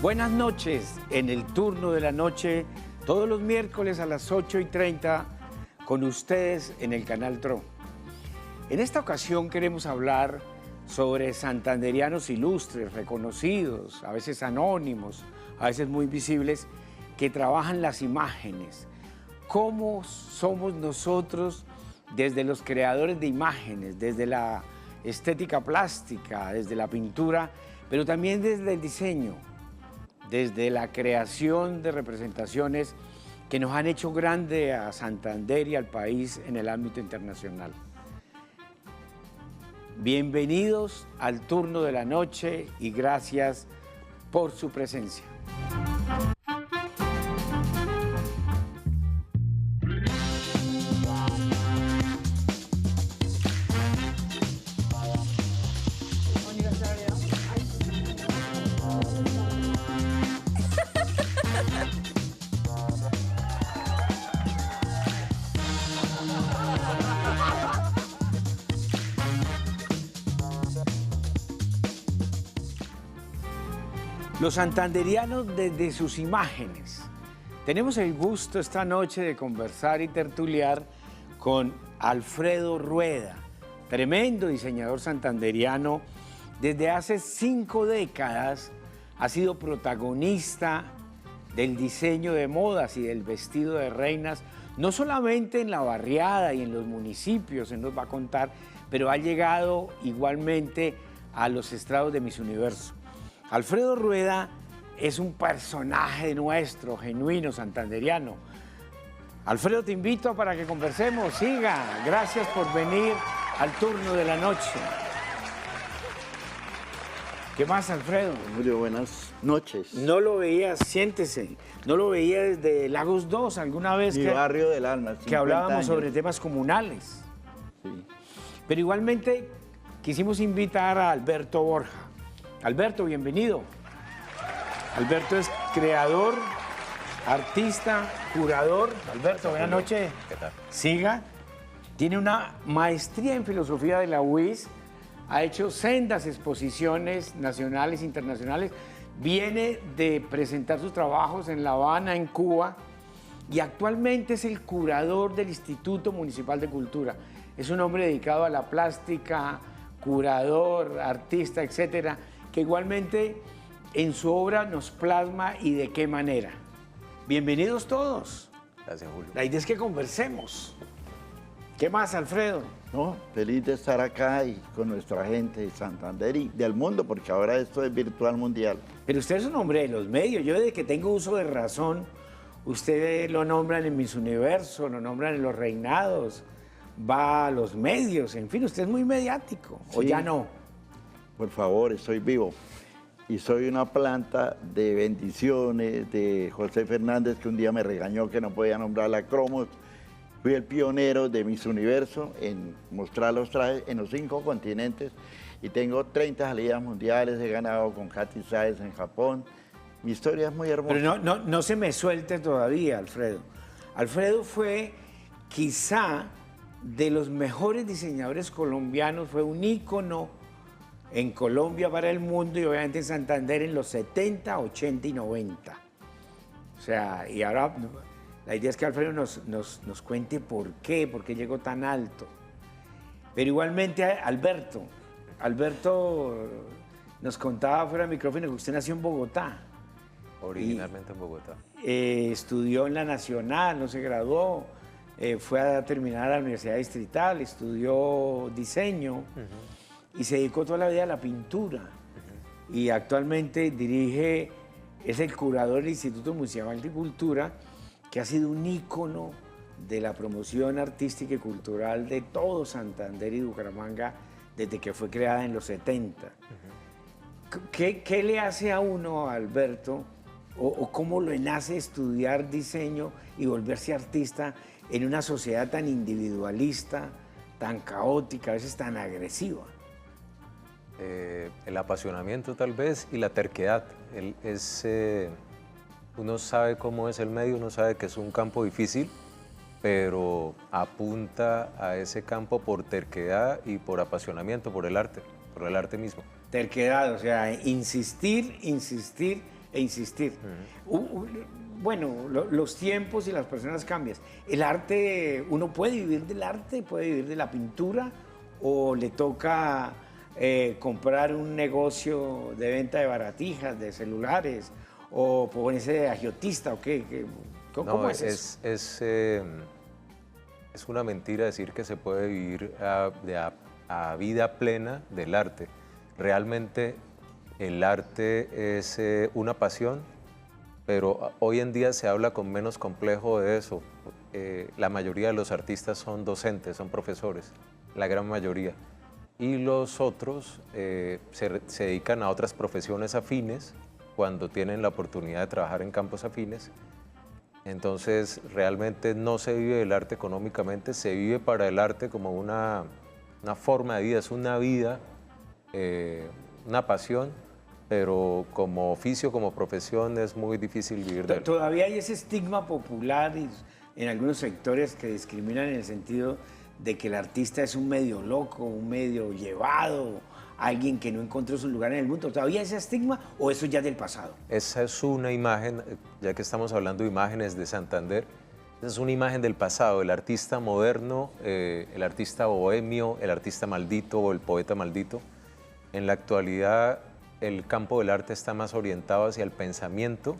Buenas noches, en el turno de la noche, todos los miércoles a las 8:30, con ustedes en el canal TRO. En esta ocasión queremos hablar sobre santanderianos ilustres, reconocidos, a veces anónimos, a veces muy visibles, que trabajan las imágenes. ¿Cómo somos nosotros desde los creadores de imágenes, desde la estética plástica, desde la pintura, pero también desde el diseño, desde la creación de representaciones que nos han hecho grande a Santander y al país en el ámbito internacional? Bienvenidos al turno de la noche y gracias por su presencia. Los santanderianos desde sus imágenes. Tenemos el gusto esta noche de conversar y tertuliar con Alfredo Rueda, tremendo diseñador santanderiano. Desde hace 5 décadas ha sido protagonista del diseño de modas y del vestido de reinas, no solamente en la barriada y en los municipios, él nos va a contar, pero ha llegado igualmente a los estrados de Miss Universo. Alfredo Rueda es un personaje nuestro, genuino, santanderiano. Alfredo, te invito para que conversemos, siga. Gracias por venir al turno de la noche. ¿Qué más, Alfredo? Julio, buenas noches. No lo veía, siéntese, no lo veía desde Lagos 2 alguna vez Mi barrio del alma, 50 que hablábamos años. sobre temas comunales. Sí. Pero igualmente quisimos invitar a Alberto Borja. Alberto, bienvenido. Alberto es creador, artista, curador. Alberto, buenas noches. ¿Qué tal? Siga. Tiene una maestría en filosofía de la UIS. Ha hecho sendas exposiciones nacionales e internacionales. Viene de presentar sus trabajos en La Habana, en Cuba. Y actualmente es el curador del Instituto Municipal de Cultura. Es un hombre dedicado a la plástica, curador, artista, etcétera, que igualmente en su obra nos plasma y de qué manera. Bienvenidos todos. Gracias, Julio. La idea es que conversemos. ¿Qué más, Alfredo? No, feliz de estar acá y con nuestra gente de Santander y del mundo, porque ahora esto es virtual mundial. Pero usted es un hombre de los medios. Yo desde que tengo uso de razón, usted lo nombran en Miss Universo, lo nombran en los reinados, va a los medios, en fin, usted es muy mediático, ¿o Sí. ya no? Por favor, estoy vivo. Y soy una planta de bendiciones de José Fernández, que un día me regañó que no podía nombrar la Cromos. Fui el pionero de Miss Universo en mostrar los trajes en los 5 continentes y tengo 30 salidas mundiales, he ganado con Katy Sáez en Japón. Mi historia es muy hermosa. Pero no se me suelte todavía, Alfredo. Alfredo fue quizá de los mejores diseñadores colombianos, fue un ícono en Colombia para el mundo y obviamente en Santander en los 70, 80 y 90. O sea, y ahora la idea es que Alfredo nos cuente por qué llegó tan alto. Pero igualmente Alberto nos contaba fuera del micrófono que usted nació en Bogotá. Originalmente en Bogotá. Estudió en la Nacional, no se graduó, fue a terminar a la Universidad Distrital, estudió diseño y se dedicó toda la vida a la pintura. Y actualmente es el curador del Instituto Municipal de Cultura, que ha sido un ícono de la promoción artística y cultural de todo Santander y Bucaramanga desde que fue creada en los 70. ¿Qué le hace a uno, Alberto, o cómo le nace estudiar diseño y volverse artista en una sociedad tan individualista, tan caótica, a veces tan agresiva? El apasionamiento tal vez y la terquedad. Uno sabe cómo es el medio, uno sabe que es un campo difícil, pero apunta a ese campo por terquedad y por apasionamiento por el arte mismo. Terquedad, o sea, insistir, insistir e insistir. Bueno, los tiempos y las personas cambian. El arte, ¿uno puede vivir del arte? ¿Puede vivir de la pintura? ¿O le toca comprar un negocio de venta de baratijas, de celulares? ¿O ponerse de agiotista? ¿O qué? ¿Cómo es eso? Es una mentira decir que se puede vivir a vida plena del arte. Realmente el arte es una pasión, pero hoy en día se habla con menos complejo de eso. La mayoría de los artistas son docentes, son profesores, la gran mayoría. Y los otros se dedican a otras profesiones afines cuando tienen la oportunidad de trabajar en campos afines. Entonces, realmente no se vive del arte económicamente, se vive para el arte como una forma de vida, es una vida, una pasión, pero como oficio, como profesión, es muy difícil vivir de arte. Todavía hay ese estigma popular en algunos sectores que discriminan en el sentido de que el artista es un medio loco, un medio llevado, alguien que no encontró su lugar en el mundo. ¿Todavía ese estigma o eso ya es del pasado? Esa es una imagen, ya que estamos hablando de imágenes de Santander, esa es una imagen del pasado, el artista moderno, el artista bohemio, el artista maldito o el poeta maldito. En la actualidad, el campo del arte está más orientado hacia el pensamiento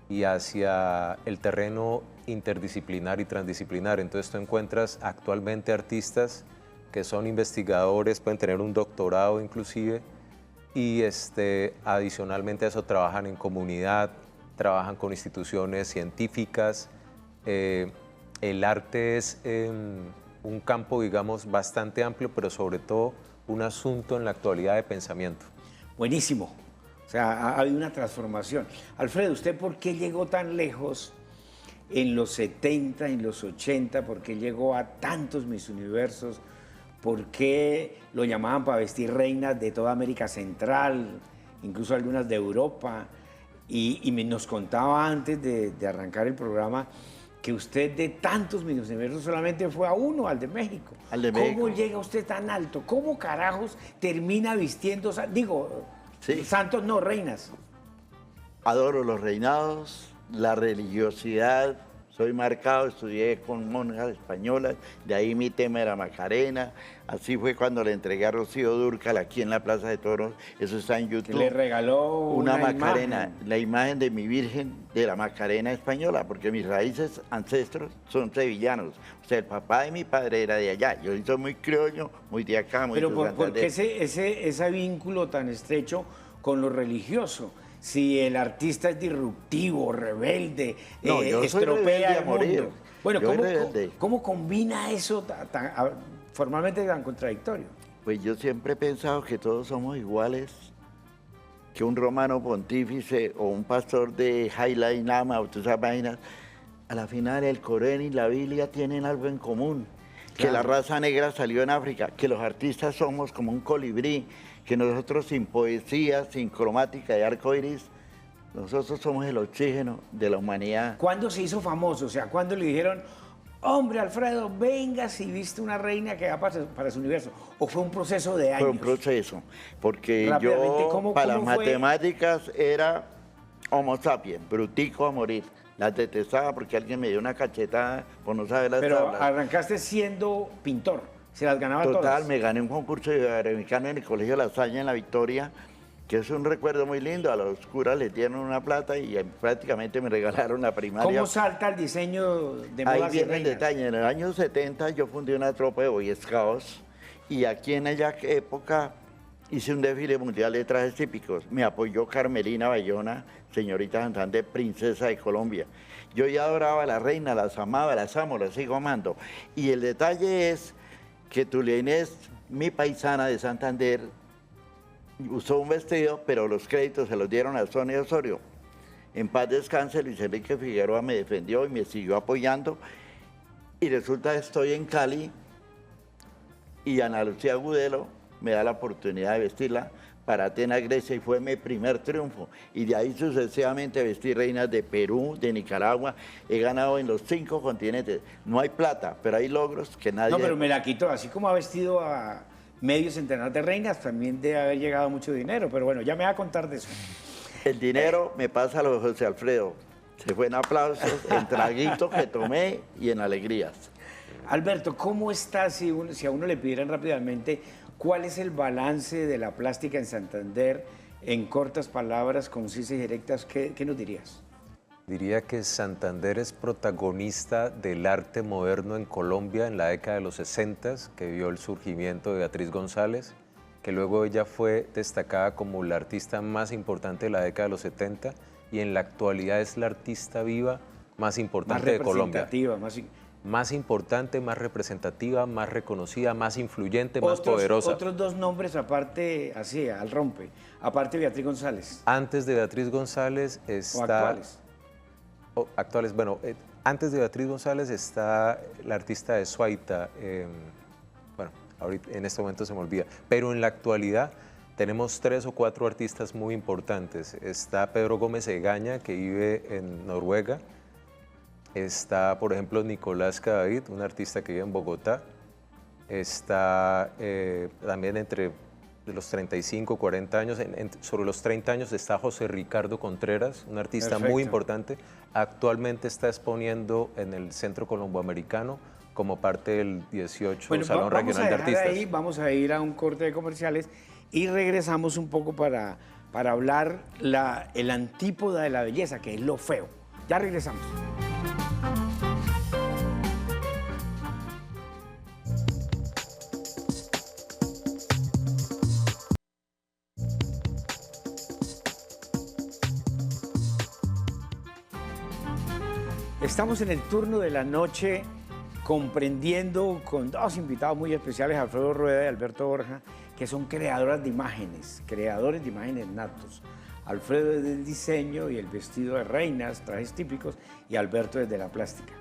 y hacia el terreno interdisciplinar y transdisciplinar. Entonces tú encuentras actualmente artistas que son investigadores, pueden tener un doctorado inclusive, y adicionalmente a eso trabajan en comunidad, trabajan con instituciones científicas. El arte es un campo, digamos, bastante amplio, pero sobre todo un asunto en la actualidad de pensamiento. Buenísimo. O sea, ha habido una transformación. Alfredo, ¿usted por qué llegó tan lejos en los 70, en los 80? ¿Por qué llegó a tantos Miss Universos? ¿Por qué lo llamaban para vestir reinas de toda América Central, incluso algunas de Europa? Y nos contaba antes de arrancar el programa que usted de tantos Miss Universos solamente fue a uno, al de México. Al de México. ¿Cómo llega usted tan alto? ¿Cómo carajos termina vistiendo, Sí. santos no, reinas? Adoro los reinados, la religiosidad, soy marcado, estudié con monjas españolas, de ahí mi tema era Macarena, así fue cuando le entregué a Rocío Dúrcal aquí en la Plaza de Toros, eso está en YouTube. Le regaló una Macarena, imagen. la imagen de mi Virgen de la Macarena española, porque mis raíces ancestros son sevillanos, o sea, el papá de mi padre era de allá, yo soy muy criollo, muy de acá, muy Pero de ¿por qué Santander. ese vínculo tan estrecho con lo religioso? Si el artista es disruptivo, rebelde, No, yo soy rebelde estropea a el morir. mundo. Bueno, Yo soy rebelde. ¿cómo combina eso formalmente tan contradictorio? Pues yo siempre he pensado que todos somos iguales, que un romano pontífice o un pastor de Haile Nama o todas esas vainas, a la final el Corán y la Biblia tienen algo en común, que la raza negra salió en África, que los artistas somos como un colibrí, que nosotros sin poesía, sin cromática de arco iris, nosotros somos el oxígeno de la humanidad. ¿Cuándo se hizo famoso? O sea, ¿cuándo le dijeron, hombre, Alfredo, venga si viste una reina que va para su universo? ¿O fue un proceso de años? Fue un proceso, porque Rápidamente, yo ¿cómo para las fue? matemáticas era homo sapiens, brutico a morir. Las detestaba porque alguien me dio una cachetada por no saber las Pero tablas. arrancaste siendo pintor, se las ganaba Total, todas. me gané un concurso de iberoamericano en el Colegio La Salle en La Victoria, que es un recuerdo muy lindo. A los curas les dieron una plata y prácticamente me regalaron la primaria. ¿Cómo salta el diseño de modas Ahí y viene el reinas? detalle. En el año 70 yo fundé una tropa de Boy Scouts y aquí en aquella época hice un desfile mundial de trajes típicos. Me apoyó Carmelina Bayona, señorita Santander, princesa de Colombia. Yo ya adoraba a la reina, las amaba, las amo, las sigo amando. Y el detalle es que Tulia Inés, mi paisana de Santander, usó un vestido, pero los créditos se los dieron a Sonia Osorio. En paz descanse, Luis Enrique Figueroa me defendió y me siguió apoyando. Y resulta que estoy en Cali y Ana Lucía Agudelo me da la oportunidad de vestirla para Atenas, Grecia, y fue mi primer triunfo. Y de ahí sucesivamente vestí reinas de Perú, de Nicaragua. He ganado en los 5 continentes. No hay plata, pero hay logros que nadie... No, pero me la quitó. Así como ha vestido a medio centenar de reinas, también debe haber llegado mucho dinero. Pero bueno, ya me va a contar de eso. El dinero me pasa a los José Alfredo. Se fue en aplausos, en traguitos que tomé y en alegrías. Alberto, ¿cómo está si a uno le pidieran rápidamente cuál es el balance de la plástica en Santander en cortas palabras, concisas y directas? ¿Qué nos dirías? Diría que Santander es protagonista del arte moderno en Colombia en la década de los 60, que vio el surgimiento de Beatriz González, que luego ella fue destacada como la artista más importante de la década de los 70 y en la actualidad es la artista viva más importante de Colombia. Más importante, más representativa, más reconocida, más influyente, más poderosa. Otros dos nombres aparte, así, al rompe, aparte de Beatriz González. Antes de Beatriz González está... ¿O actuales? Actuales, bueno, antes de Beatriz González está la artista de Suaita, bueno, ahorita, en este momento se me olvida, pero en la actualidad tenemos 3 o 4 artistas muy importantes. Está Pedro Gómez Egaña, que vive en Noruega. Está, por ejemplo, Nicolás Cadavid, un artista que vive en Bogotá. Está también entre los 35, 40 años, sobre los 30 años está José Ricardo Contreras, un artista muy importante. Actualmente está exponiendo en el Centro Colomboamericano como parte del 18 Salón Regional de Artistas. Ahí, vamos a ir a un corte de comerciales y regresamos un poco para hablar el antípoda de la belleza, que es lo feo. Ya regresamos. Estamos en el turno de la noche comprendiendo con dos invitados muy especiales, Alfredo Rueda y Alberto Borja, que son creadores de imágenes natos. Alfredo es del diseño y el vestido de reinas, trajes típicos, y Alberto es de la plástica.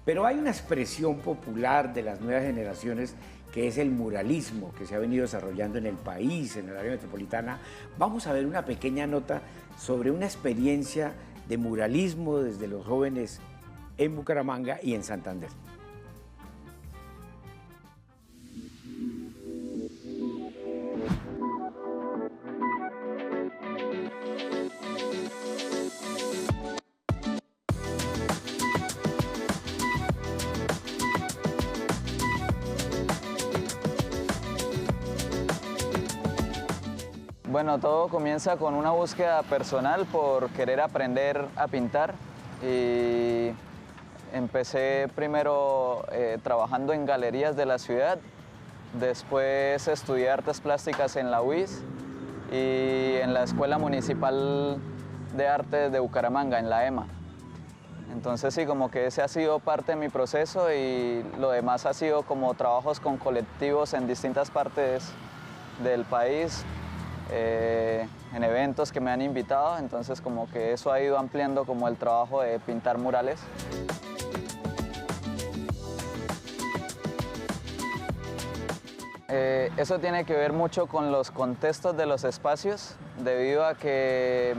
Pero hay una expresión popular de las nuevas generaciones que es el muralismo, que se ha venido desarrollando en el país, en el área metropolitana. Vamos a ver una pequeña nota sobre una experiencia de muralismo desde los jóvenes en Bucaramanga y en Santander. Bueno, todo comienza con una búsqueda personal por querer aprender a pintar y empecé primero trabajando en galerías de la ciudad, después estudié artes plásticas en la UIS y en la Escuela Municipal de Arte de Bucaramanga, en la EMA. Entonces sí, como que ese ha sido parte de mi proceso y lo demás ha sido como trabajos con colectivos en distintas partes del país, en eventos que me han invitado, entonces como que eso ha ido ampliando como el trabajo de pintar murales. Eso tiene que ver mucho con los contextos de los espacios, debido a que,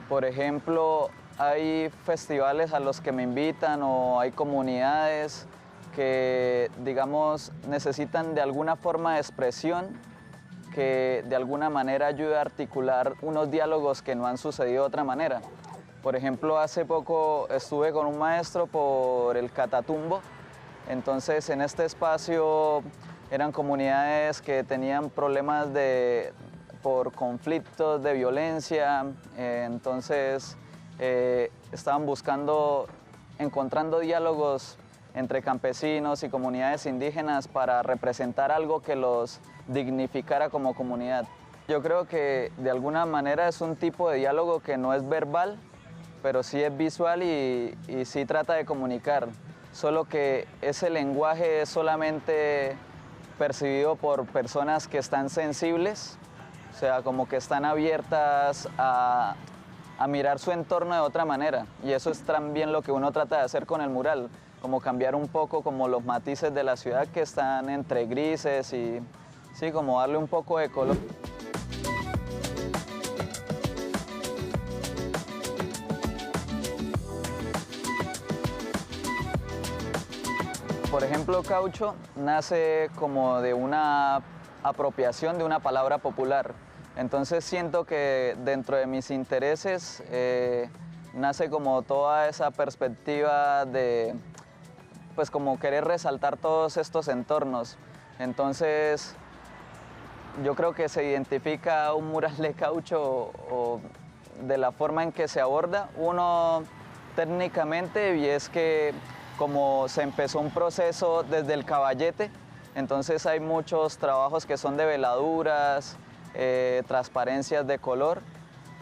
por ejemplo, hay festivales a los que me invitan o hay comunidades que, digamos, necesitan de alguna forma de expresión que de alguna manera ayude a articular unos diálogos que no han sucedido de otra manera. Por ejemplo, hace poco estuve con un maestro por el Catatumbo, entonces en este espacio eran comunidades que tenían problemas por conflictos de violencia, entonces estaban encontrando diálogos entre campesinos y comunidades indígenas para representar algo que los dignificara como comunidad. Yo creo que de alguna manera es un tipo de diálogo que no es verbal, pero sí es visual y sí trata de comunicar, solo que ese lenguaje es solamente percibido por personas que están sensibles, o sea, como que están abiertas a mirar su entorno de otra manera, y eso es también lo que uno trata de hacer con el mural, como cambiar un poco como los matices de la ciudad que están entre grises y sí, como darle un poco de color. Por ejemplo, caucho nace como de una apropiación de una palabra popular. Entonces siento que dentro de mis intereses nace como toda esa perspectiva de, pues como querer resaltar todos estos entornos. Entonces yo creo que se identifica un mural de caucho o de la forma en que se aborda. Uno técnicamente, y es que como se empezó un proceso desde el caballete, entonces hay muchos trabajos que son de veladuras, transparencias de color.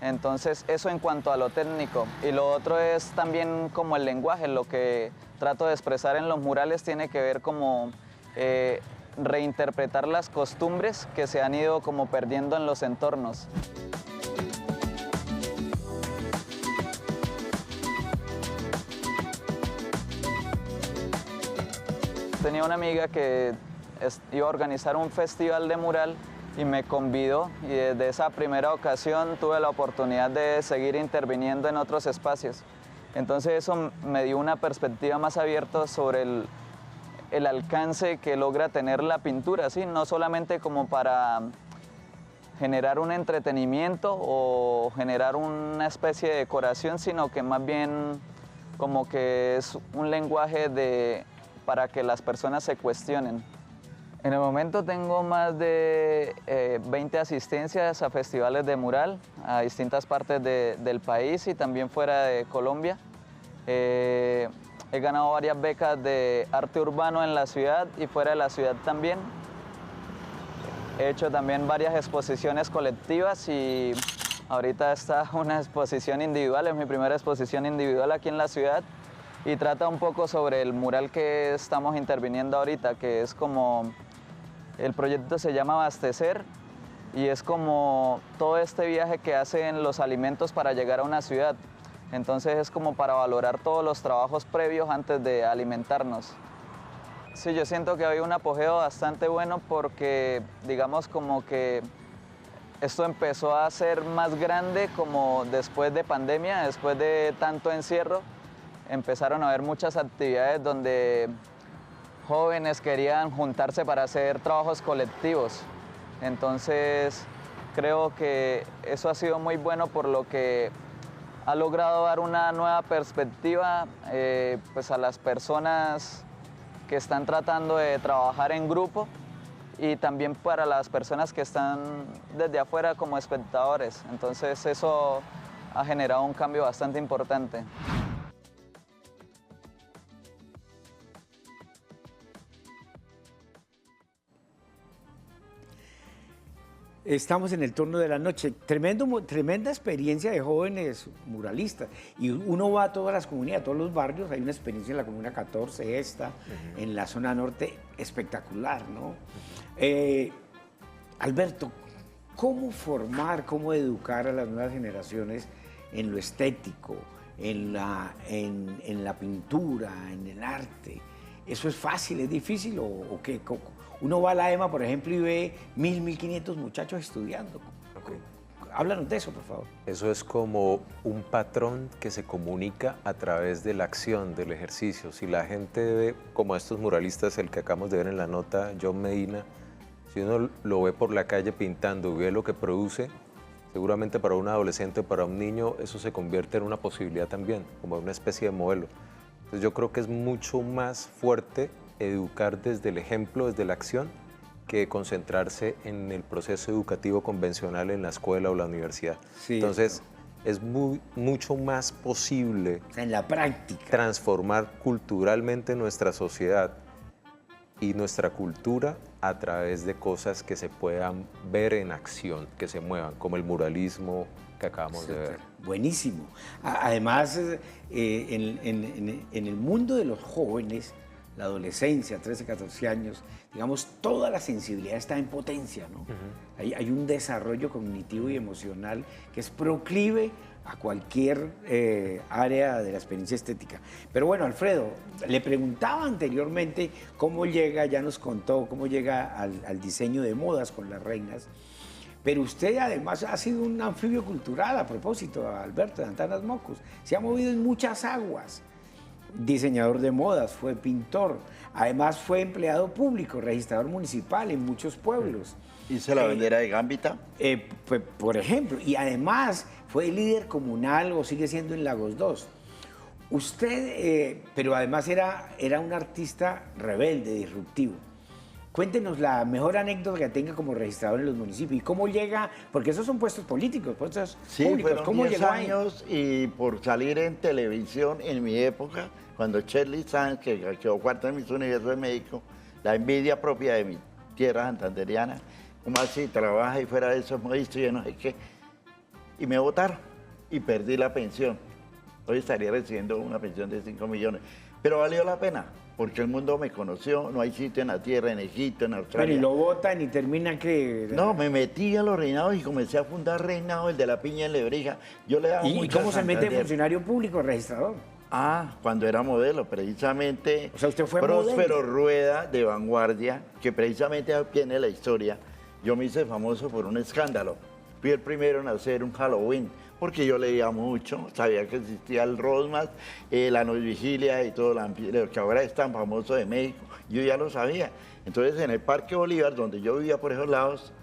Entonces eso en cuanto a lo técnico. Y lo otro es también como el lenguaje, lo que trato de expresar en los murales tiene que ver como reinterpretar las costumbres que se han ido como perdiendo en los entornos. Tenía una amiga que iba a organizar un festival de mural y me convidó, y desde esa primera ocasión tuve la oportunidad de seguir interviniendo en otros espacios. Entonces eso me dio una perspectiva más abierta sobre el alcance que logra tener la pintura, ¿sí? No solamente como para generar un entretenimiento o generar una especie de decoración, sino que más bien como que es un lenguaje para que las personas se cuestionen. En el momento tengo más de 20 asistencias a festivales de mural a distintas partes del país y también fuera de Colombia. He ganado varias becas de arte urbano en la ciudad y fuera de la ciudad también. He hecho también varias exposiciones colectivas y ahorita está una exposición individual, es mi primera exposición individual aquí en la ciudad y trata un poco sobre el mural que estamos interviniendo ahorita, que es como, el proyecto se llama Abastecer y es como todo este viaje que hacen los alimentos para llegar a una ciudad. Entonces es como para valorar todos los trabajos previos antes de alimentarnos. Sí, yo siento que hay un apogeo bastante bueno porque digamos como que esto empezó a ser más grande como después de pandemia, después de tanto encierro. Empezaron a haber muchas actividades donde jóvenes querían juntarse para hacer trabajos colectivos. Entonces creo que eso ha sido muy bueno por lo que ha logrado dar una nueva perspectiva pues a las personas que están tratando de trabajar en grupo y también para las personas que están desde afuera como espectadores. Entonces eso ha generado un cambio bastante importante. Estamos en el turno de la noche. Tremenda experiencia de jóvenes muralistas. Y uno va a todas las comunidades, a todos los barrios. Hay una experiencia en la Comuna 14, en la zona norte, espectacular, ¿no? Alberto, ¿cómo formar, cómo educar a las nuevas generaciones en lo estético, en la pintura, en el arte? ¿Eso es fácil, es difícil o qué? Uno va a la EMA, por ejemplo, y ve 1.500 muchachos estudiando. Okay. Háblanos de eso, por favor. Eso es como un patrón que se comunica a través de la acción, del ejercicio. Si la gente ve, como estos muralistas, el que acabamos de ver en la nota, John Medina, si uno lo ve por la calle pintando y ve lo que produce, seguramente para un adolescente o para un niño eso se convierte en una posibilidad también, como una especie de modelo. Entonces yo creo que es mucho más fuerte educar desde el ejemplo, desde la acción, que concentrarse en el proceso educativo convencional en la escuela o la universidad. Sí, entonces, es mucho más posible, o sea, en la práctica, transformar culturalmente nuestra sociedad y nuestra cultura a través de cosas que se puedan ver en acción, que se muevan, como el muralismo que acabamos de ver. Buenísimo. Además, en el mundo de los jóvenes, la adolescencia, 13, 14 años, digamos, toda la sensibilidad está en potencia, ¿no? Hay un desarrollo cognitivo y emocional que es proclive a cualquier área de la experiencia estética. Pero bueno, Alfredo, le preguntaba anteriormente cómo llega, ya nos contó, cómo llega al diseño de modas con las reinas, pero usted además ha sido un anfibio cultural, a propósito, Alberto, de Antanas Mocos, se ha movido en muchas aguas. Diseñador de modas, fue pintor, además fue empleado público, registrador municipal en muchos pueblos. Hice la bandera de Gambita. Pues, por ejemplo, y además fue líder comunal o sigue siendo en Lagos 2. Usted, pero además era un artista rebelde, disruptivo. Cuéntenos la mejor anécdota que tenga como registrador en los municipios y cómo llega, porque esos son puestos políticos, puestos públicos. Fueron ¿Cómo 10 llegó ahí? años y por salir en televisión en mi época, cuando Shirley Sanz, que quedó cuarta en Miss Universo de México, la envidia propia de mi tierra santanderiana, como así, trabaja y fuera de eso es modesto y yo no sé qué, y me votaron y perdí la pensión. Hoy estaría recibiendo una pensión de 5 millones, pero valió la pena. Porque el mundo me conoció, no hay sitio en la tierra, en Egipto, en Australia. Pero y lo votan y termina que... No, me metí a los reinados y comencé a fundar reinados, el de la Piña en Lebrija. Yo le daba ¿Y mucho cómo a se mete Santander. funcionario público, registrador? Cuando era modelo, precisamente. O sea, usted fue Próspero modelo. Rueda, de Vanguardia, que precisamente tiene la historia. Yo me hice famoso por un escándalo. Fui el primero en hacer un Halloween, porque yo leía mucho, sabía que existía el Rosmas, la Noche Vigilia y todo lo que ahora es tan famoso de México. Yo ya lo sabía. Entonces, en el Parque Bolívar, donde yo vivía por esos lados,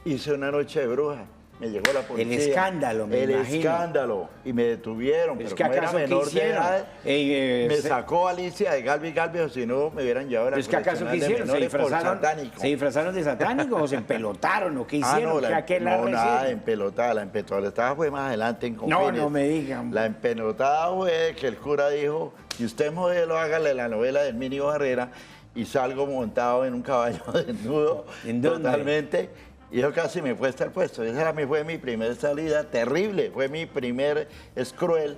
hice una noche de bruja. Me llegó la policía. El escándalo, me imagino. El escándalo. Y me detuvieron. Es Pero que como era acaso, ¿qué menor de hicieron? edad, me sacó Alicia de Galvi, o si no, me hubieran llevado a la ¿Es que acaso qué correccional de hicieron? ¿Se menores por disfrazaron, satánico. ¿Se disfrazaron de satánico o se empelotaron o qué hicieron? No, ¿Qué aquelarre no, nada de hicieron? empelotada. La empelotada fue más adelante en No, Confines. no me digan. La empelotada fue que el cura dijo, si usted es modelo, hágale la novela del Minio Barrera, y salgo montado en un caballo desnudo, ¿En dónde? totalmente. Y yo casi me fue hasta el puesto. Fue mi primera salida terrible. Fue mi primer, es cruel,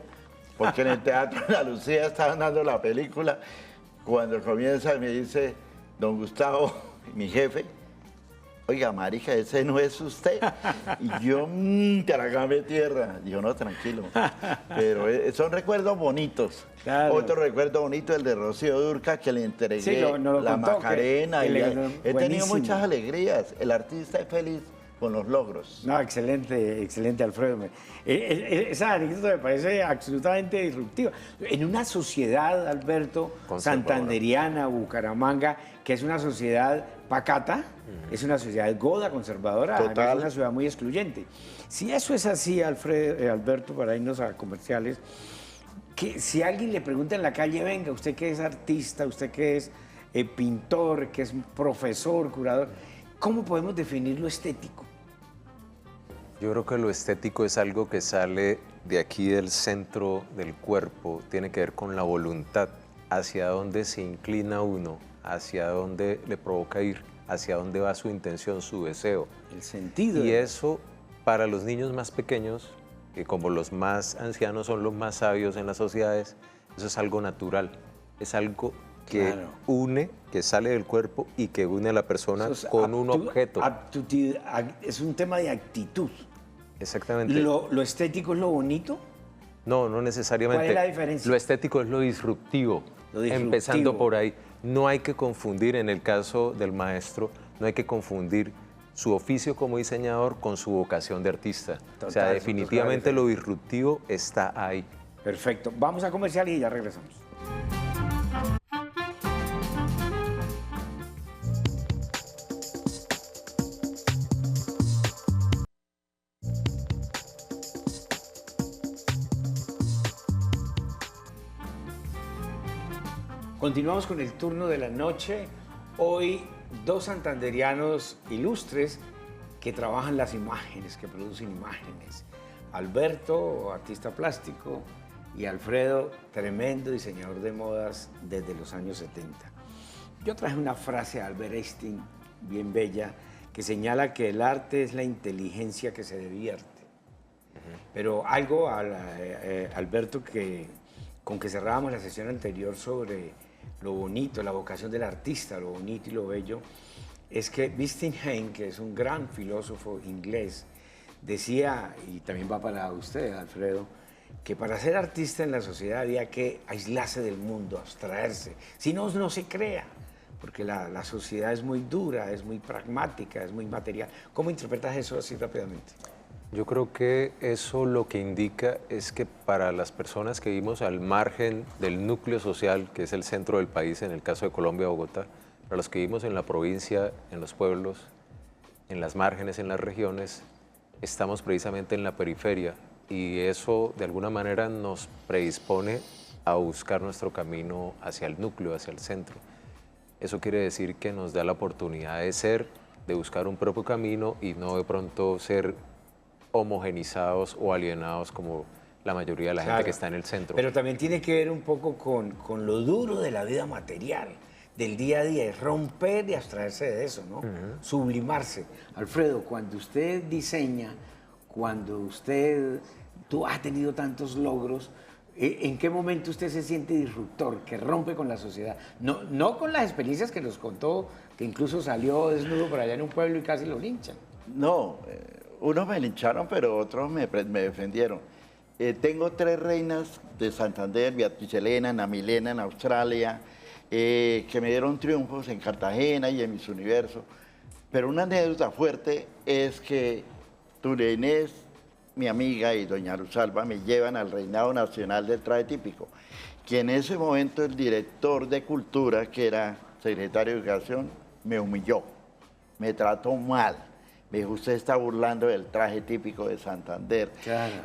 porque en el Teatro de la Lucía estaban dando la película. Cuando comienza me dice, don Gustavo, mi jefe, oiga, marica, ese no es usted. Y yo, tragame tierra. Dijo, no, tranquilo. Pero son recuerdos bonitos. Claro. Otro recuerdo bonito, el de Rocío Durca, que le entregué Sí, no lo la contó, Macarena. que y le- he tenido buenísimo. muchas alegrías. El artista es feliz con los logros. No, excelente, excelente, Alfredo. Esa anécdota me parece absolutamente disruptiva. En una sociedad, Alberto, Conservadora. santanderiana, Bucaramanga, que es una sociedad pacata, es una sociedad goda, conservadora, Total. además es una ciudad muy excluyente. Si eso es así, Alberto, para irnos a comerciales, que si alguien le pregunta en la calle, venga, usted que es artista, usted que es pintor, que es profesor, curador, ¿cómo podemos definir lo estético? Yo creo que lo estético es algo que sale de aquí del centro del cuerpo, tiene que ver con la voluntad, hacia dónde se inclina uno, hacia dónde le provoca ir, hacia dónde va su intención, su deseo. El sentido. Y eso para los niños más pequeños, que como los más ancianos son los más sabios en las sociedades, eso es algo natural, es algo que Claro. une, que sale del cuerpo y que une a la persona Eso es con un objeto. Es un tema de actitud. Exactamente. ¿Lo estético es lo bonito? No, no necesariamente. ¿Cuál es la diferencia? Lo estético es lo disruptivo, Lo disruptivo. empezando por ahí. No hay que confundir, en el caso del maestro, no hay que confundir su oficio como diseñador con su vocación de artista. Total, o sea, son definitivamente dos cosas lo disruptivo está ahí. Perfecto. Vamos a comercial y ya regresamos. Continuamos con el turno de la noche. Hoy dos santanderianos ilustres que trabajan las imágenes, que producen imágenes. Alberto, artista plástico, y Alfredo, tremendo diseñador de modas desde los años 70. Yo traje una frase de Albert Einstein bien bella que señala que el arte es la inteligencia que se divierte. Pero algo, Alberto, con que cerrábamos la sesión anterior sobre lo bonito, la vocación del artista, lo bonito y lo bello, es que Wittgenstein, que es un gran filósofo inglés, decía, y también va para usted, Alfredo, que para ser artista en la sociedad había que aislarse del mundo, abstraerse, si no, no se crea, porque la sociedad es muy dura, es muy pragmática, es muy material. ¿Cómo interpretas eso así rápidamente? Yo creo que eso lo que indica es que para las personas que vivimos al margen del núcleo social, que es el centro del país, en el caso de Colombia, Bogotá, para los que vivimos en la provincia, en los pueblos, en las márgenes, en las regiones, estamos precisamente en la periferia y eso de alguna manera nos predispone a buscar nuestro camino hacia el núcleo, hacia el centro. Eso quiere decir que nos da la oportunidad de ser, de buscar un propio camino y no de pronto ser homogenizados o alienados como la mayoría de la gente que está en el centro. Pero también tiene que ver un poco con lo duro de la vida material, del día a día, es romper y abstraerse de eso, ¿no? Sublimarse. Alfredo, cuando usted diseña, tú has tenido tantos logros, ¿en qué momento usted se siente disruptor, que rompe con la sociedad? No con las experiencias que nos contó, que incluso salió desnudo por allá en un pueblo y casi lo linchan. No, unos me lincharon, pero otros me defendieron. Tengo 3 reinas de Santander, Beatriz Elena, Ana Milena en Australia, que me dieron triunfos en Cartagena y en Miss Universo. Pero una anécdota fuerte es que Tulia Inés, mi amiga, y doña Rosalba me llevan al Reinado Nacional del Traje Típico, que en ese momento el director de Cultura, que era secretario de Educación, me humilló, me trató mal. Me dijo, usted está burlando del traje típico de Santander. Claro.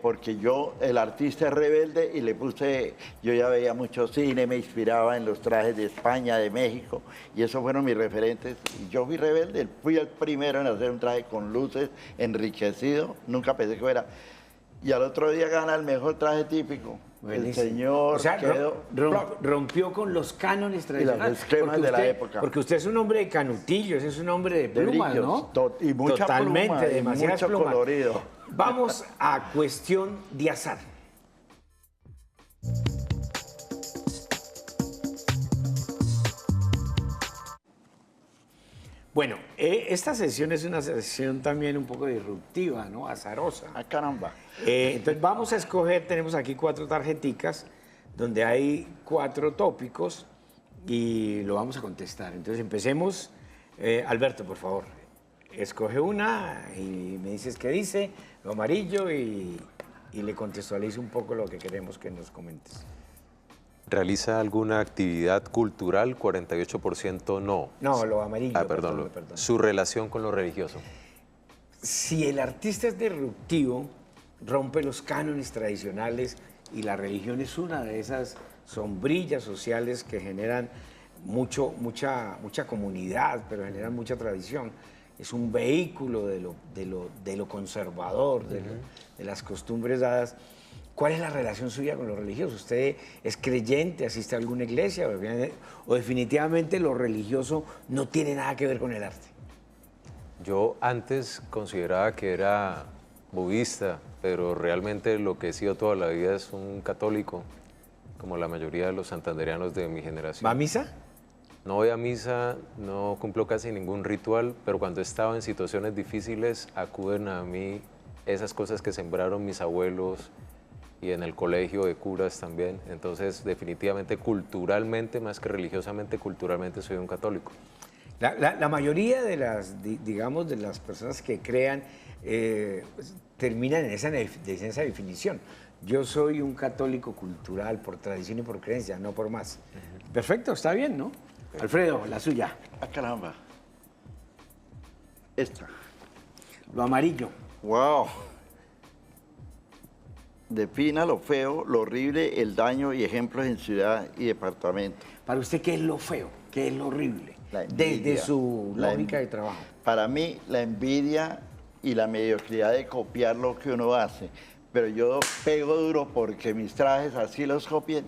Porque yo, el artista es rebelde, y le puse, yo ya veía mucho cine, me inspiraba en los trajes de España, de México, y esos fueron mis referentes. Y yo fui rebelde, fui el primero en hacer un traje con luces, enriquecido, nunca pensé que fuera. Y al otro día gana el mejor traje típico. Buenísimo. El señor, o sea, quedó... rompió con los cánones tradicionales. los esquemas de la época. Porque usted es un hombre de canutillo, ese es un hombre de plumas, brillos, ¿no? y mucha Totalmente, pluma, y demasiadas mucho plumas. colorido. Vamos a cuestión de azar. Bueno, esta sesión es una sesión también un poco disruptiva, ¿no? Azarosa. ¡Ah, caramba! Entonces vamos a escoger, tenemos aquí 4 tarjeticas donde hay 4 tópicos y lo vamos a contestar. Entonces empecemos. Alberto, por favor, escoge una y me dices qué dice, lo amarillo y le contextualizo un poco lo que queremos que nos comentes. ¿Realiza alguna actividad cultural? 48% no. No, lo amarillo. Perdón. Su relación con lo religioso. Si el artista es disruptivo, rompe los cánones tradicionales y la religión es una de esas sombrillas sociales que generan mucha comunidad, pero generan mucha tradición. Es un vehículo de lo conservador, de las costumbres dadas. ¿Cuál es la relación suya con lo religioso? ¿Usted es creyente, asiste a alguna iglesia o definitivamente lo religioso no tiene nada que ver con el arte? Yo antes consideraba que era budista, pero realmente lo que he sido toda la vida es un católico, como la mayoría de los santandereanos de mi generación. ¿Va a misa? No voy a misa, no cumplo casi ningún ritual, pero cuando estaba en situaciones difíciles acuden a mí esas cosas que sembraron mis abuelos y en el colegio de curas también. Entonces, definitivamente, culturalmente, más que religiosamente, culturalmente soy un católico. La mayoría de de las personas que crean terminan en esa definición. Yo soy un católico cultural por tradición y por creencia, no por más. Perfecto, está bien, ¿no? Alfredo, la suya. ¡Ah, caramba! Esta. Lo amarillo. ¡Wow! Defina lo feo, lo horrible, el daño y ejemplos en ciudad y departamento. Para usted, ¿qué es lo feo? ¿Qué es lo horrible? La envidia, Desde su lógica de trabajo. Para mí, la envidia y la mediocridad de copiar lo que uno hace. Pero yo pego duro porque mis trajes así los copien.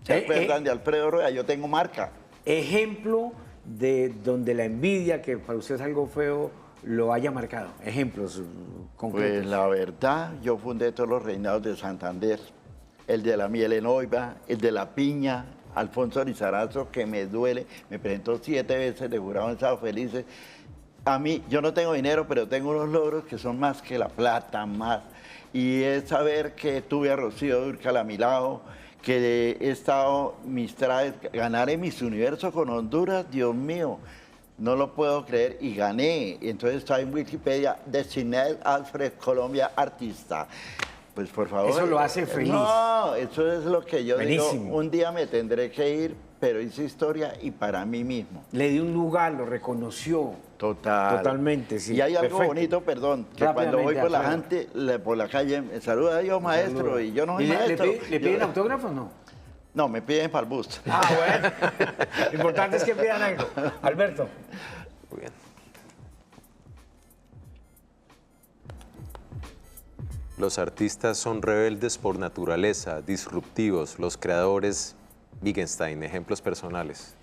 ¿Se acuerdan de Alfredo Rueda? Yo tengo marca. Ejemplo de donde la envidia, que para usted es algo feo, lo haya marcado. Ejemplos concretos. Pues la verdad, yo fundé todos los reinados de Santander. El de la miel en Oiva, el de la piña, Alfonso Lizarazo, que me duele, me presentó 7 veces de jurado en Sábado Felices. A mí, yo no tengo dinero, pero tengo unos logros que son más que la plata, más. Y es saber que tuve a Rocío Dúrcal a mi lado, que he estado mis trajes, ganar en Miss Universo con Honduras, Dios mío, no lo puedo creer, y gané. Entonces está en Wikipedia, Desinel Alfred Colombia Artista. Pues por favor. Eso lo hace feliz. No, eso es lo que yo Buenísimo. digo. Un día me tendré que ir pero hice historia y para mí mismo. Le dio un lugar, lo reconoció. Total. Totalmente, sí. Y hay algo Perfecto. bonito, perdón, que cuando voy por la gente, por la calle, me saluda yo, maestro, Saluda. y yo no soy ¿Y maestro. ¿Le piden autógrafos o no? No, me piden para el bus. Ah, bueno. Lo importante es que pidan algo. Alberto. Muy bien. Los artistas son rebeldes por naturaleza, disruptivos, los creadores Wittgenstein, ejemplos personales.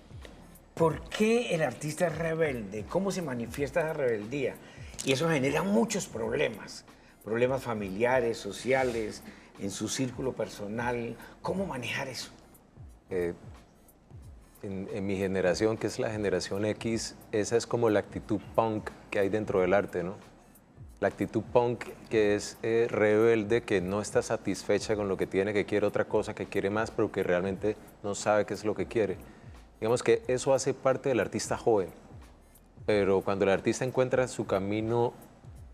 ¿Por qué el artista es rebelde? ¿Cómo se manifiesta esa rebeldía? Y eso genera muchos problemas. Problemas familiares, sociales, en su círculo personal. ¿Cómo manejar eso? En mi generación, que es la generación X, esa es como la actitud punk que hay dentro del arte, ¿no? La actitud punk que es rebelde, que no está satisfecha con lo que tiene, que quiere otra cosa, que quiere más, pero que realmente no sabe qué es lo que quiere. Digamos que eso hace parte del artista joven, pero cuando el artista encuentra su camino,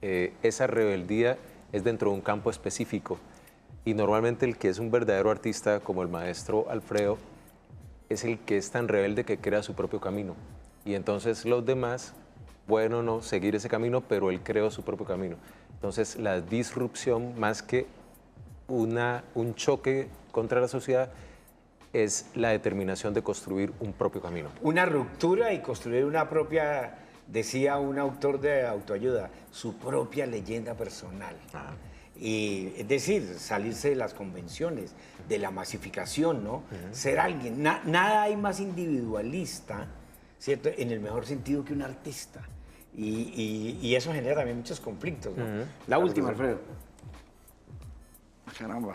esa rebeldía es dentro de un campo específico. Y normalmente el que es un verdadero artista, como el maestro Alfredo, es el que es tan rebelde que crea su propio camino. Y entonces los demás pueden o no seguir ese camino, pero él creó su propio camino. Entonces la disrupción, más que un choque contra la sociedad, es la determinación de construir un propio camino. Una ruptura y construir una propia, decía un autor de autoayuda, su propia leyenda personal. Ajá. Y, es decir, salirse de las convenciones, de la masificación, ¿no? Ser alguien. Nada hay más individualista, ¿cierto? En el mejor sentido que un artista. Y eso genera también muchos conflictos, ¿no? La última, Alfredo. Caramba.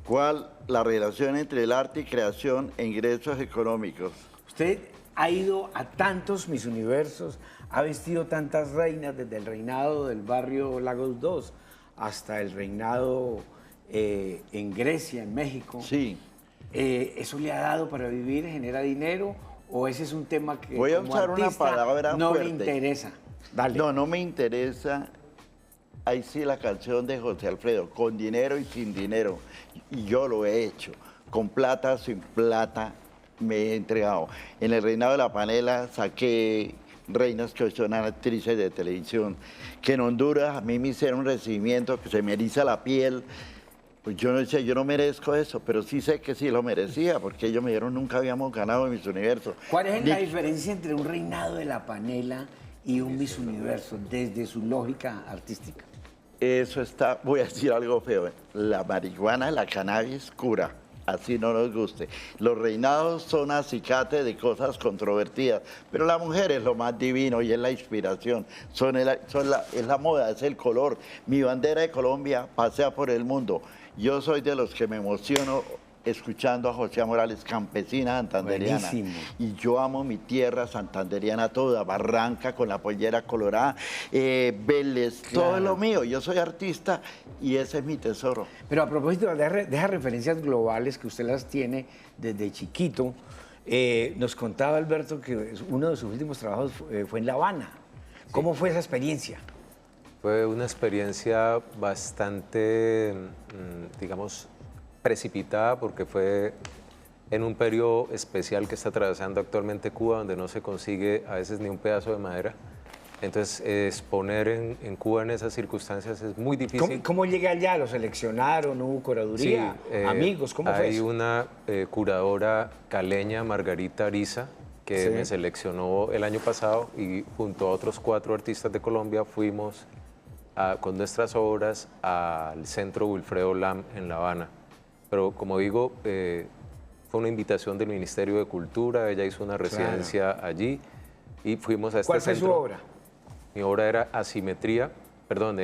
¿Cuál la relación entre el arte y creación e ingresos económicos? Usted ha ido a tantos Miss Universos, ha vestido tantas reinas, desde el reinado del barrio Lagos 2 hasta el reinado en Grecia, en México. Sí. ¿Eso le ha dado para vivir, genera dinero? ¿O ese es un tema que Voy a como usar una artista palabra no fuerte. le interesa? Dale. No, no me interesa. Ahí sí la canción de José Alfredo, con dinero y sin dinero. Y yo lo he hecho. Con plata, sin plata, me he entregado. En el reinado de la panela saqué reinas que hoy son actrices de televisión. Que en Honduras a mí me hicieron un recibimiento que se me eriza la piel. Pues yo no sé, yo no merezco eso, pero sí sé que sí lo merecía, porque ellos me dijeron nunca habíamos ganado en Miss Universo. ¿Cuál es la diferencia entre un reinado de la panela y un Miss Universo desde su lógica artística? Eso está, voy a decir algo feo, la marihuana, la cannabis cura, así no nos guste. Los reinados son acicates de cosas controvertidas, pero la mujer es lo más divino y es la inspiración, es la moda, es el color. Mi bandera de Colombia pasea por el mundo. Yo soy de los que me emociono escuchando a José Morales, campesina santanderiana. Buenísimo. Y yo amo mi tierra santanderiana toda, Barranca con la pollera colorada, Vélez, todo es lo mío. Yo soy artista y ese es mi tesoro. Pero a propósito de esas referencias globales que usted las tiene desde chiquito, nos contaba Alberto que uno de sus últimos trabajos fue en La Habana. ¿Cómo fue esa experiencia? Fue una experiencia bastante, digamos, precipitada, porque fue en un periodo especial que está atravesando actualmente Cuba, donde no se consigue a veces ni un pedazo de madera. Entonces, exponer en Cuba en esas circunstancias es muy difícil. ¿Cómo llegué allá? ¿Lo seleccionaron? ¿Hubo curaduría? ¿Amigos? ¿Cómo fue hay eso? una curadora caleña, Margarita Ariza, que Sí. me seleccionó el año pasado, y junto a otros 4 artistas de Colombia fuimos con nuestras obras al Centro Wilfredo Lam en La Habana. Pero como digo, fue una invitación del Ministerio de Cultura, ella hizo una residencia allí y fuimos a este ¿Cuál fue centro. su obra? Mi obra era Asimetría, perdón,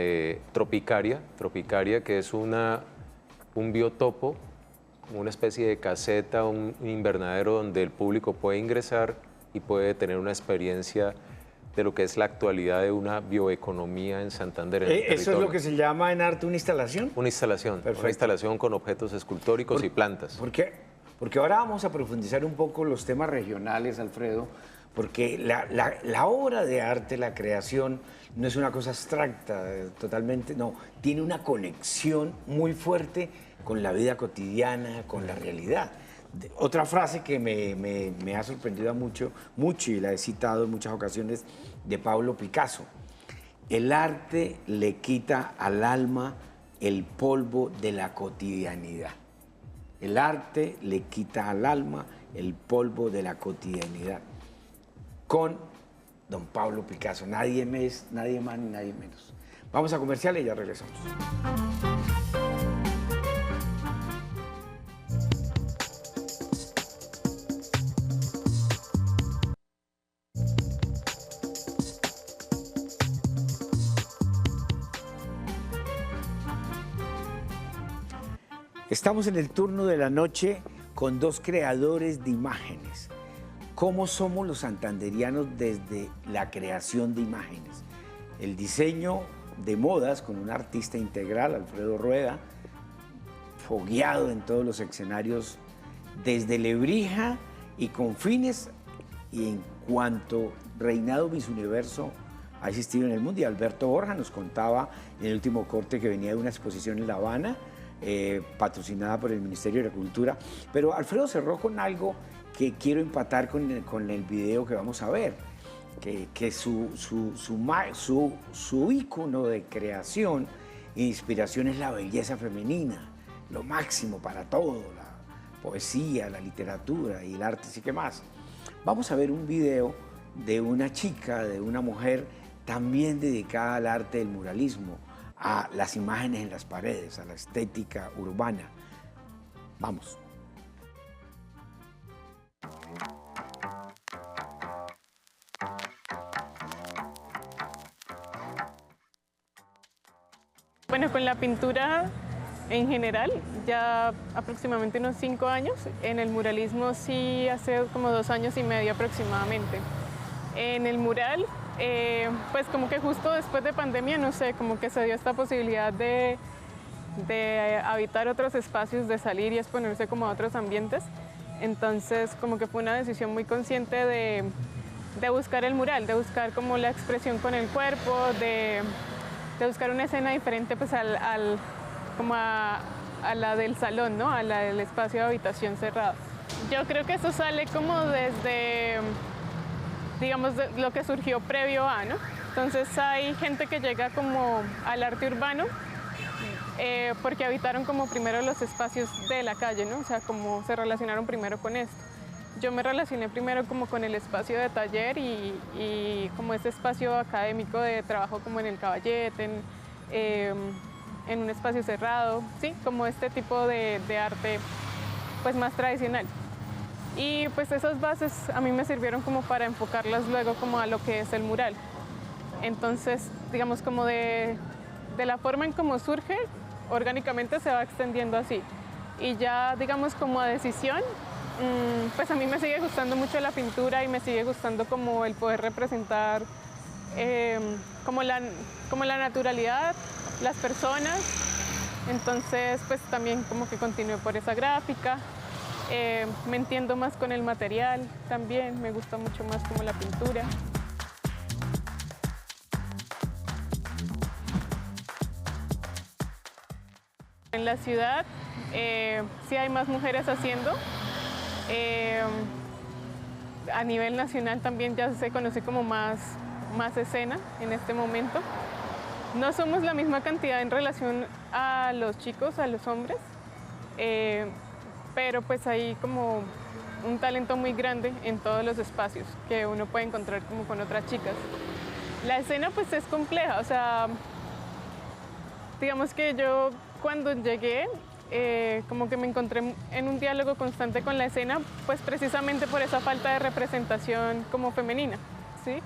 Tropicaria, que es un biotopo, una especie de caseta, un invernadero donde el público puede ingresar y puede tener una experiencia de lo que es la actualidad de una bioeconomía en Santander. En el ¿Eso es territorio. lo que se llama en arte una instalación? Una instalación, Perfecto. una instalación con objetos escultóricos y plantas. Porque ahora vamos a profundizar un poco los temas regionales, Alfredo, porque la obra de arte, la creación, no es una cosa abstracta, totalmente, no, tiene una conexión muy fuerte con la vida cotidiana, con la realidad. Otra frase que me ha sorprendido mucho y la he citado en muchas ocasiones, de Pablo Picasso. El arte le quita al alma el polvo de la cotidianidad. El arte le quita al alma el polvo de la cotidianidad. Con don Pablo Picasso, nadie más ni nadie menos. Vamos a comerciales y ya regresamos. Estamos en el turno de la noche con dos creadores de imágenes. ¿Cómo somos los santanderianos desde la creación de imágenes? El diseño de modas con un artista integral, Alfredo Rueda, fogueado en todos los escenarios desde Lebrija y Confines, y en cuanto reinado Miss Universo ha existido en el mundo. Y Alberto Borja nos contaba en el último corte que venía de una exposición en La Habana, patrocinada por el Ministerio de la Cultura. Pero Alfredo cerró con algo que quiero empatar con el video que vamos a ver, que su ícono de creación e inspiración es la belleza femenina, lo máximo para todo, la poesía, la literatura y el arte, sí que más. Vamos a ver un video de una chica, de una mujer también dedicada al arte del muralismo, a las imágenes en las paredes, a la estética urbana. Vamos. Bueno, con la pintura en general, ya aproximadamente unos 5 años. En el muralismo sí hace como 2 años y medio aproximadamente. En el mural, pues como que justo después de pandemia, no sé, como que se dio esta posibilidad de habitar otros espacios, de salir y exponerse como a otros ambientes. Entonces como que fue una decisión muy consciente de buscar el mural, de buscar como la expresión con el cuerpo, de buscar una escena diferente pues como a la del salón, ¿no? A la del espacio de habitación cerrado. Yo creo que eso sale como desde, digamos, de lo que surgió previo a, ¿no? Entonces hay gente que llega como al arte urbano porque habitaron como primero los espacios de la calle, ¿no? O sea, como se relacionaron primero con esto. Yo me relacioné primero como con el espacio de taller y como ese espacio académico de trabajo como en el Caballete, en un espacio cerrado, ¿sí? Como este tipo de arte pues más tradicional. Y pues esas bases a mí me sirvieron como para enfocarlas luego como a lo que es el mural. Entonces, digamos como de la forma en cómo surge, orgánicamente se va extendiendo así. Y ya digamos como a decisión, pues a mí me sigue gustando mucho la pintura y me sigue gustando como el poder representar como la naturalidad, las personas. Entonces pues también como que continué por esa gráfica. Me entiendo más con el material también, me gusta mucho más como la pintura. En la ciudad sí hay más mujeres haciendo. A nivel nacional también ya se conoce como más escena en este momento. No somos la misma cantidad en relación a los chicos, a los hombres, pero pues hay como un talento muy grande en todos los espacios que uno puede encontrar como con otras chicas. La escena pues es compleja, o sea, digamos que yo cuando llegué como que me encontré en un diálogo constante con la escena, pues precisamente por esa falta de representación como femenina, ¿sí?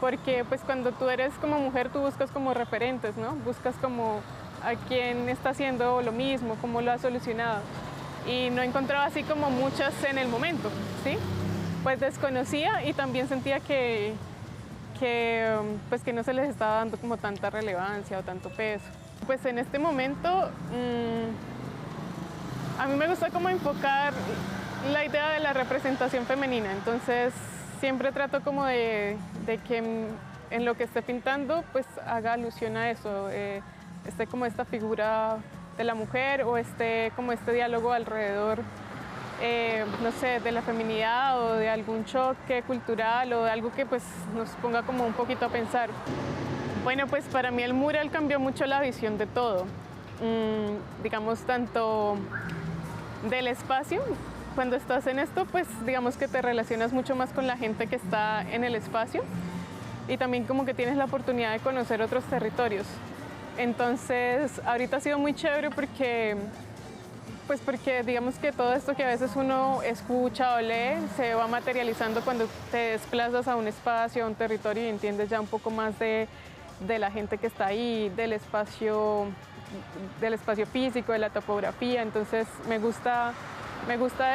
Porque pues cuando tú eres como mujer tú buscas como referentes, ¿no? Buscas como a quien está haciendo lo mismo, cómo lo ha solucionado. Y no encontraba así como muchas en el momento, ¿sí? Pues desconocía y también sentía que no se les estaba dando como tanta relevancia o tanto peso. Pues en este momento a mí me gusta como enfocar la idea de la representación femenina, entonces siempre trato como de que en lo que esté pintando pues haga alusión a eso, esté como esta figura de la mujer o esté como este diálogo alrededor no sé, de la feminidad o de algún choque cultural o de algo que pues nos ponga como un poquito a pensar. Bueno, pues para mí el mural cambió mucho la visión de todo, digamos tanto del espacio. Cuando estás en esto, pues digamos que te relacionas mucho más con la gente que está en el espacio y también como que tienes la oportunidad de conocer otros territorios. Entonces, ahorita ha sido muy chévere porque digamos que todo esto que a veces uno escucha o lee se va materializando cuando te desplazas a un espacio, a un territorio y entiendes ya un poco más de la gente que está ahí, del espacio físico, de la topografía. Entonces, me gusta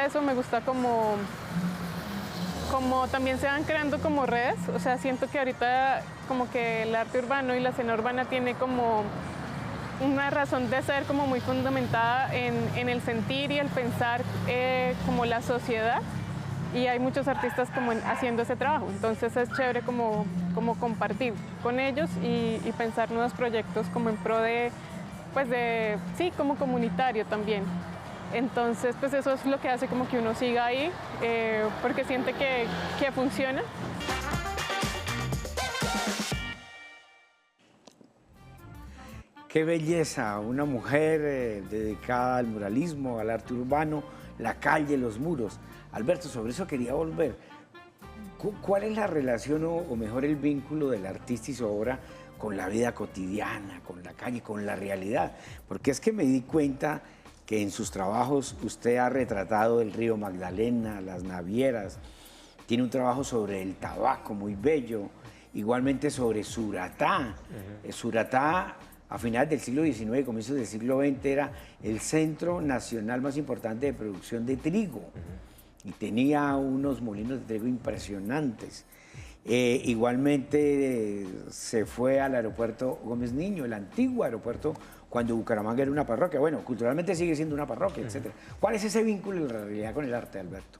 eso, me gusta como también se van creando como redes. O sea, siento que ahorita como que el arte urbano y la escena urbana tiene como una razón de ser como muy fundamentada en el sentir y el pensar como la sociedad, y hay muchos artistas como haciendo ese trabajo. Entonces es chévere como compartir con ellos y pensar nuevos proyectos como en pro sí, como comunitario también. Entonces, pues eso es lo que hace como que uno siga ahí, porque siente que funciona. Qué belleza, una mujer dedicada al muralismo, al arte urbano, la calle, los muros. Alberto, sobre eso quería volver. ¿Cuál es la relación o mejor el vínculo del artista y su obra con la vida cotidiana, con la calle, con la realidad? Porque es que me di cuenta que en sus trabajos usted ha retratado el río Magdalena, las navieras, tiene un trabajo sobre el tabaco muy bello, igualmente sobre Suratá. Suratá, a finales del siglo XIX y comienzos del siglo XX, era el centro nacional más importante de producción de trigo y tenía unos molinos de trigo impresionantes. Igualmente se fue al aeropuerto Gómez Niño, el antiguo aeropuerto, cuando Bucaramanga era una parroquia. Bueno, culturalmente sigue siendo una parroquia, etc. ¿Cuál es ese vínculo en la realidad con el arte, Alberto?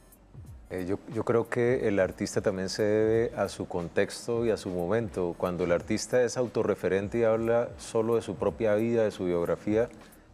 Yo creo que el artista también se debe a su contexto y a su momento. Cuando el artista es autorreferente y habla solo de su propia vida, de su biografía,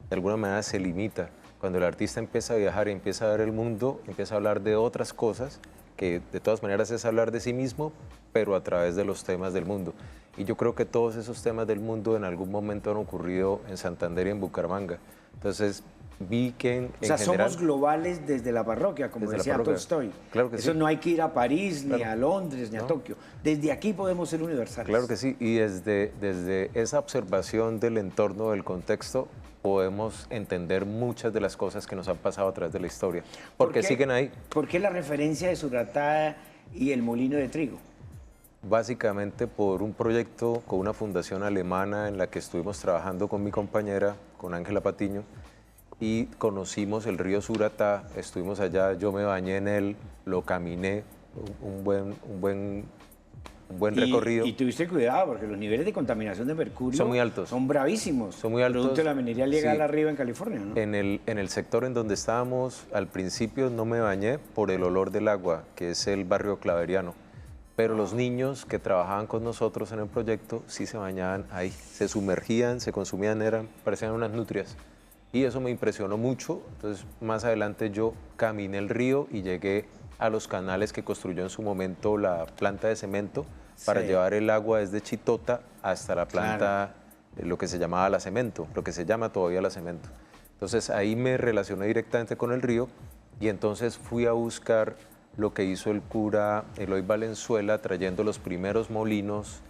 de alguna manera se limita. Cuando el artista empieza a viajar y empieza a ver el mundo, empieza a hablar de otras cosas, que de todas maneras es hablar de sí mismo, pero a través de los temas del mundo. Y yo creo que todos esos temas del mundo en algún momento han ocurrido en Santander y en Bucaramanga. Entonces, vi que en general, somos globales desde la parroquia, como decía Tolstoy. Claro que Eso sí. no hay que ir a París, ni a Londres, ni a Tokio. Desde aquí podemos ser universales. Claro que sí, y desde esa observación del entorno, del contexto, podemos entender muchas de las cosas que nos han pasado a través de la historia, porque siguen ahí. ¿Por qué la referencia de Suratá y el molino de trigo? Básicamente por un proyecto con una fundación alemana en la que estuvimos trabajando con mi compañera, con Ángela Patiño, y conocimos el río Suratá, estuvimos allá, yo me bañé en él, lo caminé, un buen recorrido. Y tuviste cuidado porque los niveles de contaminación de mercurio son muy altos. Son bravísimos. Son muy altos. Producto de la minería legal Sí. arriba en California, ¿no? En el sector en donde estábamos, al principio no me bañé por el olor del agua, que es el barrio Claveriano. Pero los niños que trabajaban con nosotros en el proyecto sí se bañaban ahí. Se sumergían, se consumían, parecían unas nutrias. Y eso me impresionó mucho. Entonces, más adelante yo caminé el río y llegué a los canales que construyó en su momento la planta de cemento para llevar el agua desde Chitota hasta la planta, lo que se llamaba la cemento, lo que se llama todavía la cemento. Entonces ahí me relacioné directamente con el río y entonces fui a buscar lo que hizo el cura Eloy Valenzuela trayendo los primeros molinos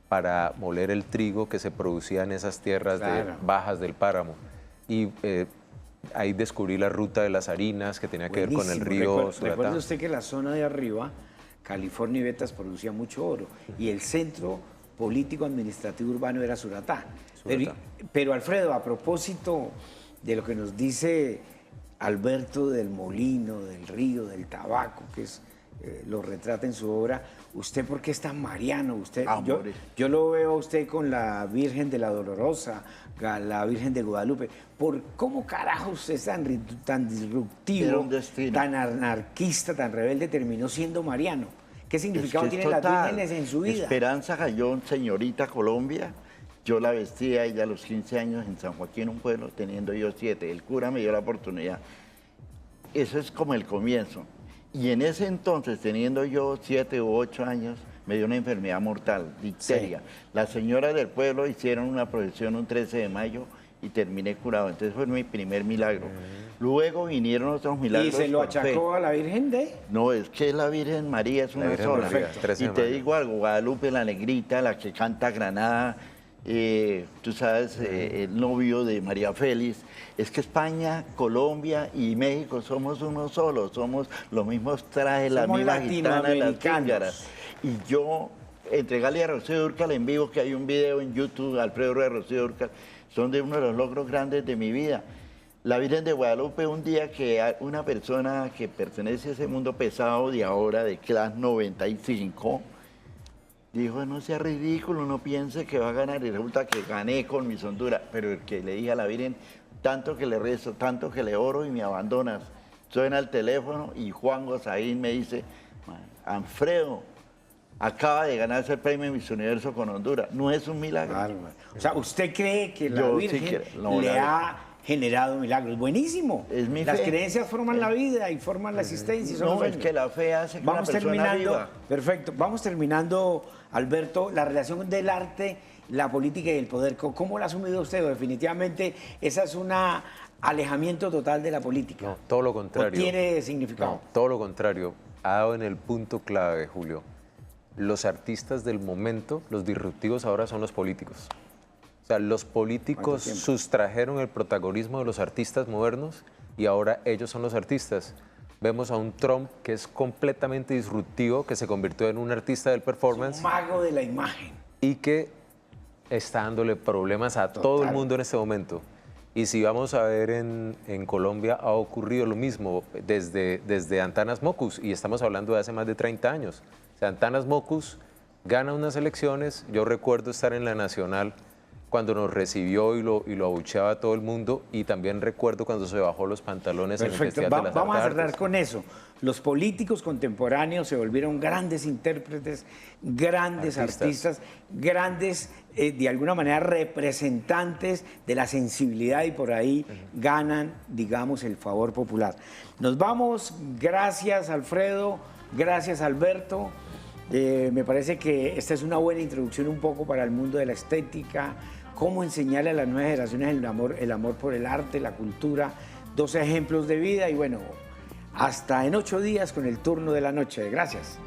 para moler el trigo que se producía en esas tierras bajas del páramo. Y ahí descubrí la ruta de las harinas que tenía que ver con el río Suratá. Recuerde usted que la zona de arriba, California y Betas, producía mucho oro y el centro político administrativo urbano era Suratá. Pero Alfredo, a propósito de lo que nos dice Alberto del molino, del río, del tabaco, que es, lo retrata en su obra, ¿usted por qué es tan mariano? Usted, yo lo veo a usted con la Virgen de la Dolorosa, la Virgen de Guadalupe. ¿Cómo carajo usted es tan disruptivo, tan anarquista, tan rebelde, terminó siendo mariano? ¿Qué significado tienen las vírgenes en su vida? Esperanza Jayón, señorita Colombia, yo la vestía ella a los 15 años en San Joaquín, un pueblo, teniendo yo 7. El cura me dio la oportunidad. eso es como el comienzo. Y en ese entonces, teniendo yo 7 u 8 años, me dio una enfermedad mortal, difteria. Sí. Las señoras del pueblo hicieron una procesión un 13 de mayo y terminé curado. Entonces fue mi primer milagro. Luego vinieron otros milagros. ¿Y se lo por fe. achacó a la Virgen de? No, es que la Virgen María es La una Virgen sola. María, 13 Y de te mayo. digo algo, Guadalupe la Negrita, la que canta Granada, tú sabes, el novio de María Félix, es que España, Colombia y México somos uno solo, somos los mismos trajes, las Somos mismas gitanas, las latinoamericanos. cíngaras. Y yo, entregarle a Rocío Dúrcal en vivo, que hay un video en YouTube, Alfredo Rueda, Rocío Dúrcal, son de uno de los logros grandes de mi vida. La Virgen de Guadalupe, un día que una persona que pertenece a ese mundo pesado de ahora, de clase 95, dijo, no sea ridículo, no piense que va a ganar. Y resulta que gané con mis Honduras. Pero el que le dije a la Virgen, tanto que le rezo, tanto que le oro y me abandonas. Suena el teléfono y Juan Gozaín me dice, Alfredo, acaba de ganarse el premio Miss Universo con Honduras. No es un milagro. Bárbaro. O sea, ¿usted cree que la Yo sí Virgen creo. No, le la- ha generado milagros? Buenísimo. Es mi Las fe. creencias forman la vida y forman la existencia. y son No, los es sueños. que la fe hace que Vamos una persona terminando, viva. perfecto. Vamos terminando, Alberto, la relación del arte, la política y el poder. ¿Cómo la ha asumido usted? Definitivamente, esa es un alejamiento total de la política. No, todo lo ¿O contrario. tiene significado? No, todo lo contrario. Ha dado en el punto clave, Julio. Los artistas del momento, los disruptivos ahora son los políticos. O sea, los políticos ¿Cuánto tiempo? sustrajeron el protagonismo de los artistas modernos y ahora ellos son los artistas. Vemos a un Trump que es completamente disruptivo, que se convirtió en un artista del performance Un mago de la imagen. y que está dándole problemas a todo el Total. mundo en este momento. Y si vamos a ver en Colombia ha ocurrido lo mismo desde Antanas Mockus, y estamos hablando de hace más de 30 años. O sea, Antanas Mockus gana unas elecciones, yo recuerdo estar en la Nacional cuando nos recibió y lo abucheaba a todo el mundo, y también recuerdo cuando se bajó los pantalones en el Perfecto. Festival de las Vamos a Artes. cerrar con eso. Los políticos contemporáneos se volvieron grandes intérpretes, grandes artistas, grandes, de alguna manera, representantes de la sensibilidad y por ahí ganan, digamos, el favor popular. Nos vamos. Gracias, Alfredo. Gracias, Alberto. Me parece que esta es una buena introducción un poco para el mundo de la estética, cómo enseñarle a las nuevas generaciones el amor por el arte, la cultura, 2 ejemplos de vida y bueno, hasta en 8 días con el turno de la noche. Gracias.